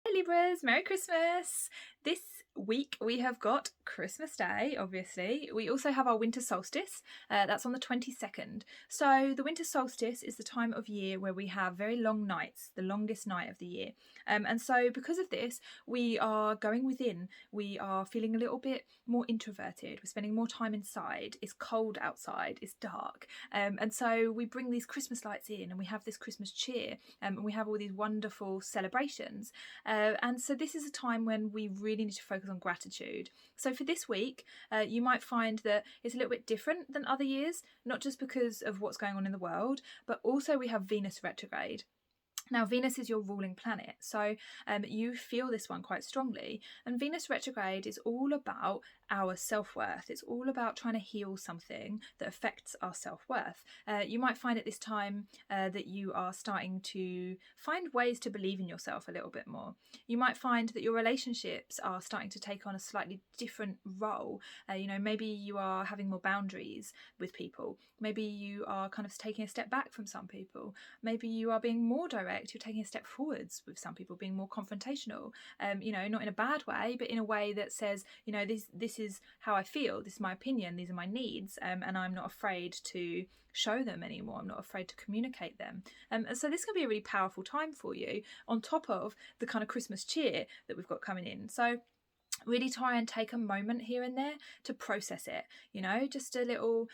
Hey Libras, Merry Christmas! This week we have got Christmas Day, obviously. We also have our winter solstice, that's on the 22nd. So the winter solstice is the time of year where we have very long nights, the longest night of the year. And so because of this, we are going within, we are feeling a little bit more introverted, we're spending more time inside, it's cold outside, it's dark. And so we bring these Christmas lights in and we have this Christmas cheer, and we have all these wonderful celebrations. And so this is a time when we really need to focus on gratitude. So for this week, you might find that it's a little bit different than other years, not just because of what's going on in the world, but also we have Venus retrograde. Now, Venus is your ruling planet, so you feel this one quite strongly. And Venus retrograde is all about our self-worth. It's all about trying to heal something that affects our self-worth. You might find at this time that you are starting to find ways to believe in yourself a little bit more. You might find that your relationships are starting to take on a slightly different role. Maybe you are having more boundaries with people. Maybe you are kind of taking a step back from some people. Maybe you are being more direct. You're taking a step forwards with some people, being more confrontational, not in a bad way, but in a way that says, this is how I feel, this is my opinion, these are my needs, and I'm not afraid to show them anymore. I'm not afraid to communicate them. And so this can be a really powerful time for you, on top of the kind of Christmas cheer that we've got coming in. So really try and take a moment here and there to process it, just a little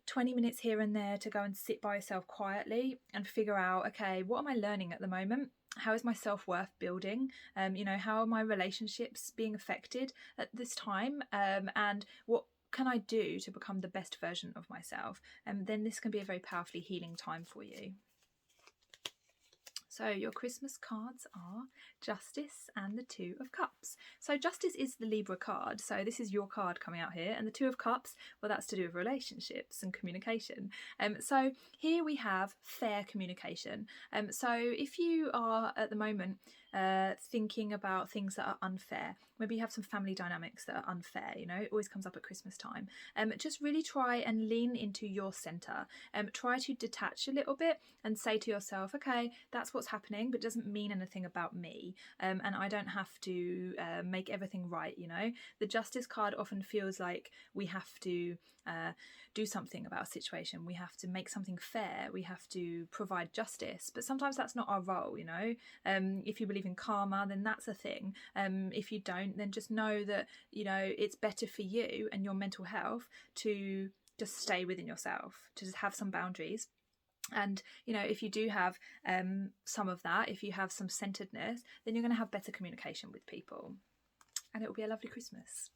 20 minutes here and there to go and sit by yourself quietly and figure out, okay, what am I learning at the moment? How is my self-worth building? How are my relationships being affected at this time? And what can I do to become the best version of myself? And then this can be a very powerfully healing time for you. So your Christmas cards are Justice and the Two of Cups. So Justice is the Libra card. So this is your card coming out here. And the Two of Cups, well, that's to do with relationships and communication. So here we have fair communication. So if you are at the moment thinking about things that are unfair, maybe you have some family dynamics that are unfair, it always comes up at Christmas time. Just really try and lean into your center. Try to detach a little bit and say to yourself, okay, that's what's happening, but it doesn't mean anything about me, and I don't have to make everything right. The Justice card often feels like we have to do something about a situation, we have to make something fair, we have to provide justice, but sometimes that's not our role. If you believe in karma, then that's a thing. If you don't, then just know that it's better for you and your mental health to just stay within yourself, to just have some boundaries. And if you do have some of that, if you have some centeredness, then you're going to have better communication with people, and it will be a lovely Christmas.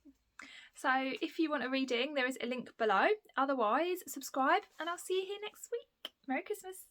So if you want a reading, there is a link below. Otherwise, subscribe, and I'll see you here next week. Merry Christmas.